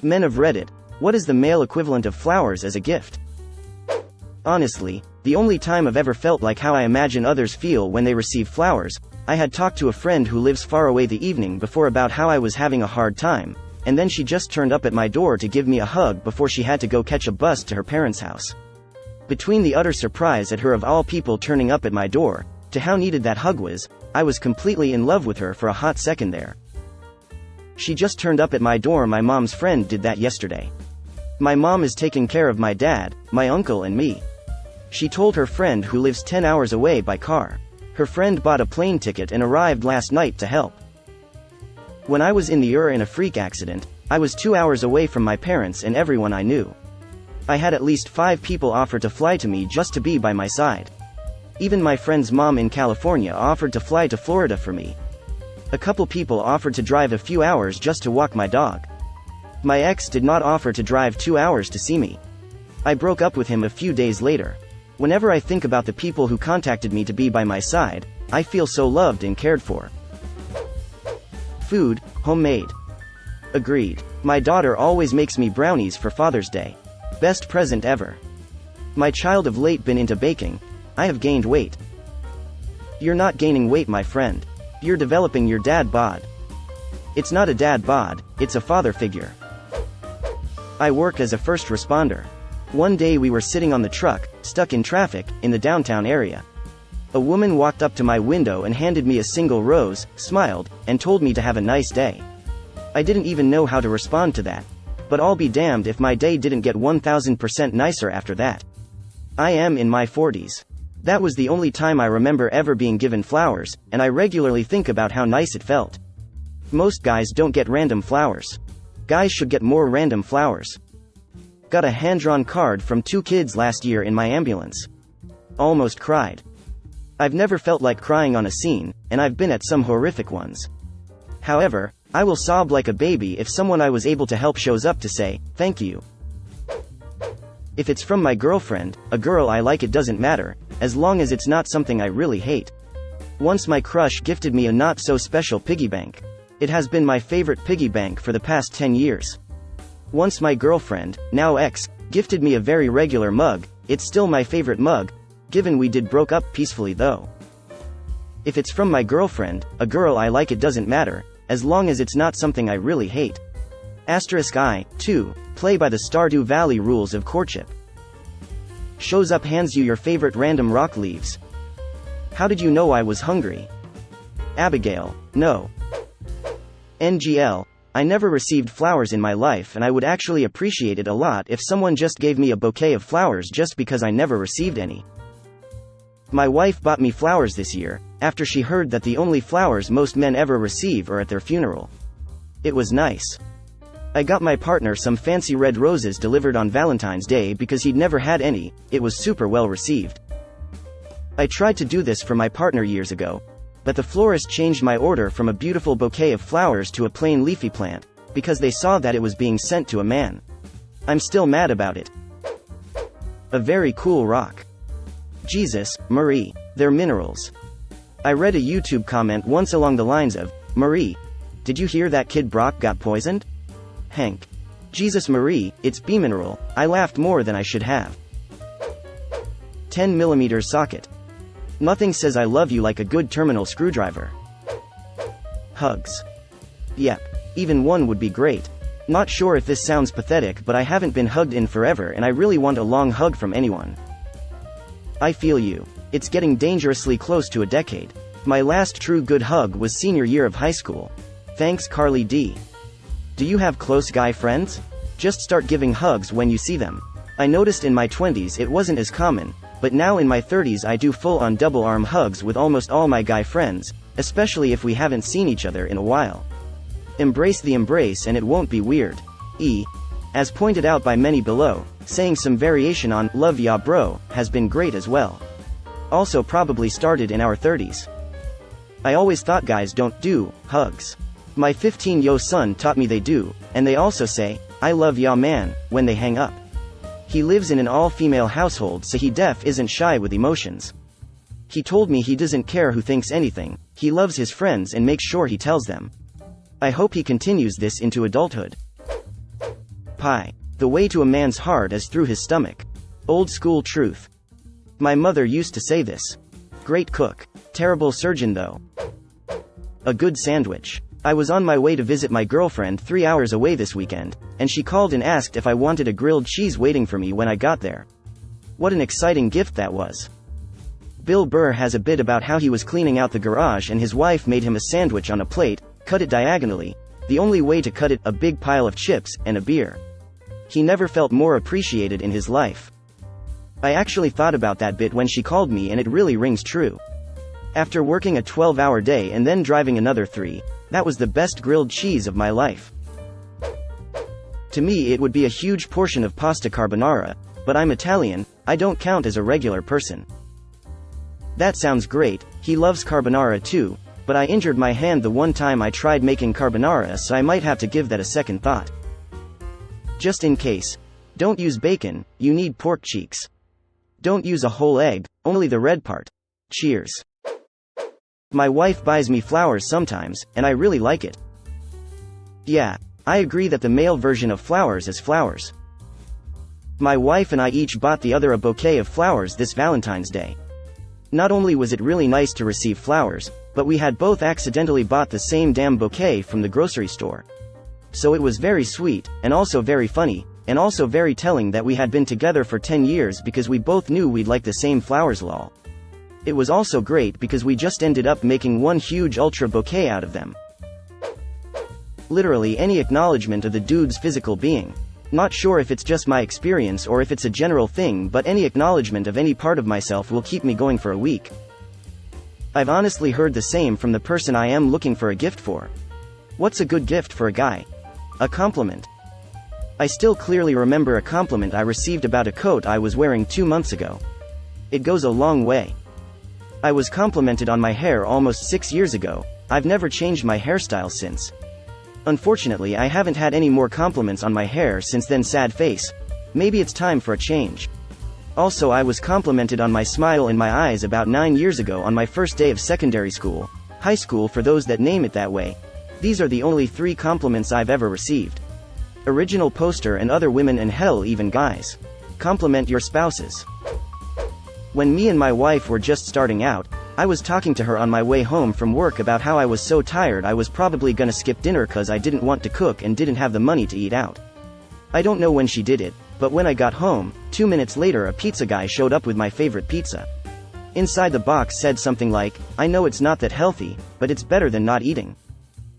Men of Reddit, what is the male equivalent of flowers as a gift? Honestly, the only time I've ever felt like how I imagine others feel when they receive flowers, I had talked to a friend who lives far away the evening before about how I was having a hard time, and then she just turned up at my door to give me a hug before she had to go catch a bus to her parents' house. Between the utter surprise at her of all people turning up at my door, to how needed that hug was, I was completely in love with her for a hot second there. She just turned up at my door. My mom's friend did that yesterday. My mom is taking care of my dad, my uncle and me. She told her friend who lives 10 hours away by car. Her friend bought a plane ticket and arrived last night to help. When I was in a freak accident, I was 2 hours away from my parents and everyone I knew. I had at least 5 people offer to fly to me just to be by my side. Even my friend's mom in California offered to fly to Florida for me. A couple people offered to drive a few hours just to walk my dog. My ex did not offer to drive 2 hours to see me. I broke up with him a few days later. Whenever I think about the people who contacted me to be by my side, I feel so loved and cared for. Food, homemade. Agreed. My daughter always makes me brownies for Father's Day. Best present ever. My child of late been into baking. I have gained weight. You're not gaining weight, my friend. You're developing your dad bod. It's not a dad bod, it's a father figure. I work as a first responder. One day we were sitting on the truck, stuck in traffic, in the downtown area. A woman walked up to my window and handed me a single rose, smiled, and told me to have a nice day. I didn't even know how to respond to that. But I'll be damned if my day didn't get 1000% nicer after that. I am in my 40s. That was the only time I remember ever being given flowers, and I regularly think about how nice it felt. Most guys don't get random flowers. Guys should get more random flowers. Got a hand-drawn card from 2 kids last year in my ambulance. Almost cried. I've never felt like crying on a scene, and I've been at some horrific ones. However, I will sob like a baby if someone I was able to help shows up to say, thank you. If it's from my girlfriend, a girl I like, it doesn't matter, as long as it's not something I really hate. Once my crush gifted me a not-so-special piggy bank. It has been my favorite piggy bank for the past 10 years. Once my girlfriend, now ex, gifted me a very regular mug. It's still my favorite mug, given we did broke up peacefully though. If it's from my girlfriend, a girl I like, it doesn't matter, as long as it's not something I really hate. I, too, play by the Stardew Valley rules of courtship. Shows up, hands you your favorite random rock leaves. How did you know I was hungry? Abigail, no. NGL, I never received flowers in my life, and I would actually appreciate it a lot if someone just gave me a bouquet of flowers just because I never received any. My wife bought me flowers this year, after she heard that the only flowers most men ever receive are at their funeral. It was nice. I got my partner some fancy red roses delivered on Valentine's Day because he'd never had any. It was super well received. I tried to do this for my partner years ago, but the florist changed my order from a beautiful bouquet of flowers to a plain leafy plant, because they saw that it was being sent to a man. I'm still mad about it. A very cool rock. Jesus, Marie, they're minerals. I read a YouTube comment once along the lines of, Marie, did you hear that kid Brock got poisoned? Hank. Jesus Marie, it's B mineral. I laughed more than I should have. 10mm socket. Nothing says I love you like a good terminal screwdriver. Hugs. Yep. Even one would be great. Not sure if this sounds pathetic, but I haven't been hugged in forever and I really want a long hug from anyone. I feel you. It's getting dangerously close to a decade. My last true good hug was senior year of high school. Thanks, Carly D. Do you have close guy friends? Just start giving hugs when you see them. I noticed in my 20s it wasn't as common, but now in my 30s I do full-on double arm hugs with almost all my guy friends, especially if we haven't seen each other in a while. Embrace the embrace and it won't be weird. As pointed out by many below, saying some variation on love ya bro has been great as well. Also probably started in our 30s. I always thought guys don't do hugs. My 15-year-old son taught me they do, and they also say, I love ya man, when they hang up. He lives in an all-female household, so he isn't shy with emotions. He told me he doesn't care who thinks anything, he loves his friends and makes sure he tells them. I hope he continues this into adulthood. Pie. The way to a man's heart is through his stomach. Old school truth. My mother used to say this. Great cook. Terrible surgeon though. A good sandwich. I was on my way to visit my girlfriend 3 hours away this weekend, and she called and asked if I wanted a grilled cheese waiting for me when I got there. What an exciting gift that was. Bill Burr has a bit about how he was cleaning out the garage and his wife made him a sandwich on a plate, cut it diagonally, the only way to cut it, a big pile of chips, and a beer. He never felt more appreciated in his life. I actually thought about that bit when she called me, and it really rings true. After working a 12-hour day and then driving another 3, that was the best grilled cheese of my life. To me it would be a huge portion of pasta carbonara, but I'm Italian, I don't count as a regular person. That sounds great, he loves carbonara too, but I injured my hand the one time I tried making carbonara, so I might have to give that a second thought. Just in case. Don't use bacon, you need pork cheeks. Don't use a whole egg, only the red part. Cheers. My wife buys me flowers sometimes, and I really like it. Yeah, I agree that the male version of flowers is flowers. My wife and I each bought the other a bouquet of flowers this Valentine's Day. Not only was it really nice to receive flowers, but we had both accidentally bought the same damn bouquet from the grocery store. So it was very sweet, and also very funny, and also very telling that we had been together for 10 years because we both knew we'd like the same flowers, lol. It was also great because we just ended up making one huge ultra bouquet out of them. Literally any acknowledgement of the dude's physical being. Not sure if it's just my experience or if it's a general thing, but any acknowledgement of any part of myself will keep me going for a week. I've honestly heard the same from the person I am looking for a gift for. What's a good gift for a guy? A compliment. I still clearly remember a compliment I received about a coat I was wearing 2 months ago. It goes a long way. I was complimented on my hair almost 6 years ago. I've never changed my hairstyle since. Unfortunately, I haven't had any more compliments on my hair since then. Sad face. Maybe it's time for a change. Also, I was complimented on my smile and my eyes about 9 years ago on my first day of secondary school, high school for those that name it that way. These are the only 3 compliments I've ever received. Original poster and other women and hell even guys. Compliment your spouses. When me and my wife were just starting out, I was talking to her on my way home from work about how I was so tired I was probably gonna skip dinner cause I didn't want to cook and didn't have the money to eat out. I don't know when she did it, but when I got home, 2 minutes later a pizza guy showed up with my favorite pizza. Inside the box said something like, "I know it's not that healthy, but it's better than not eating."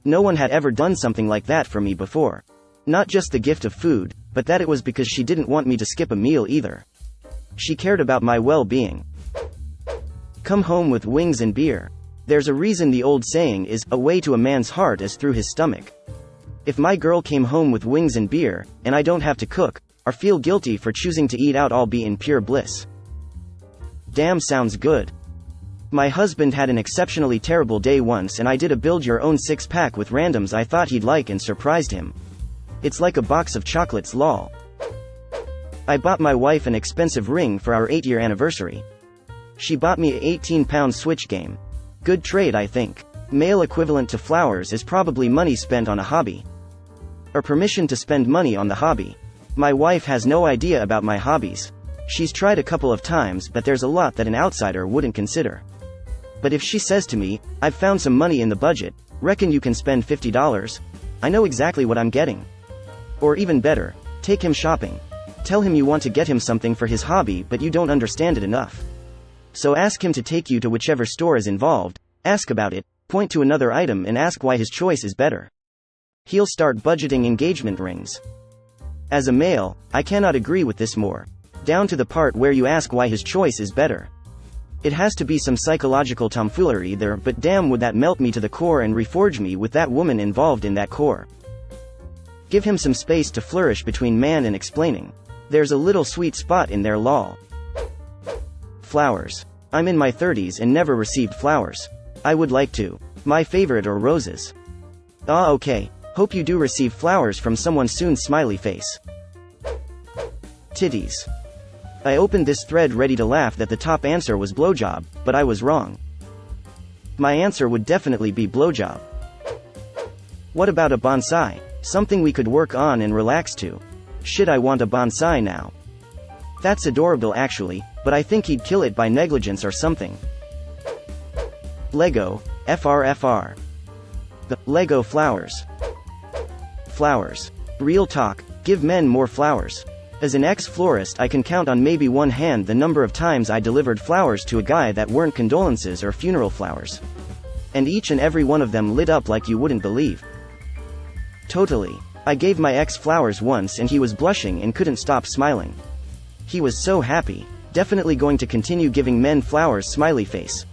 No one had ever done something like that for me before. Not just the gift of food, but that it was because she didn't want me to skip a meal either. She cared about my well-being. Come home with wings and beer. There's a reason the old saying is, a way to a man's heart is through his stomach. If my girl came home with wings and beer, and I don't have to cook, or feel guilty for choosing to eat out, I'll be in pure bliss. Damn, sounds good. My husband had an exceptionally terrible day once and I did a build-your-own 6-pack with randoms I thought he'd like and surprised him. It's like a box of chocolates, lol. I bought my wife an expensive ring for our 8-year anniversary. She bought me a 18-pound Switch game. Good trade, I think. Male equivalent to flowers is probably money spent on a hobby. Or permission to spend money on the hobby. My wife has no idea about my hobbies. She's tried a couple of times, but there's a lot that an outsider wouldn't consider. But if she says to me, "I've found some money in the budget, reckon you can spend $50? I know exactly what I'm getting." Or even better, take him shopping. Tell him you want to get him something for his hobby but you don't understand it enough. So ask him to take you to whichever store is involved, ask about it, point to another item and ask why his choice is better. He'll start budgeting engagement rings. As a male, I cannot agree with this more. Down to the part where you ask why his choice is better. It has to be some psychological tomfoolery there, but damn would that melt me to the core and reforge me with that woman involved in that core. Give him some space to flourish between man and explaining. There's a little sweet spot in there, lol. Flowers. I'm in my 30s and never received flowers. I would like to. My favorite are roses. Ah, okay. Hope you do receive flowers from someone soon, smiley face. Titties. I opened this thread ready to laugh that the top answer was blowjob, but I was wrong. My answer would definitely be blowjob. What about a bonsai? Something we could work on and relax to. Shit, I want a bonsai now. That's adorable actually, but I think he'd kill it by negligence or something. Lego, FRFR. The Lego flowers. Flowers. Real talk, give men more flowers. As an ex-florist, I can count on maybe one hand the number of times I delivered flowers to a guy that weren't condolences or funeral flowers. And each and every one of them lit up like you wouldn't believe. Totally. I gave my ex flowers once and he was blushing and couldn't stop smiling. He was so happy. Definitely going to continue giving men flowers, smiley face.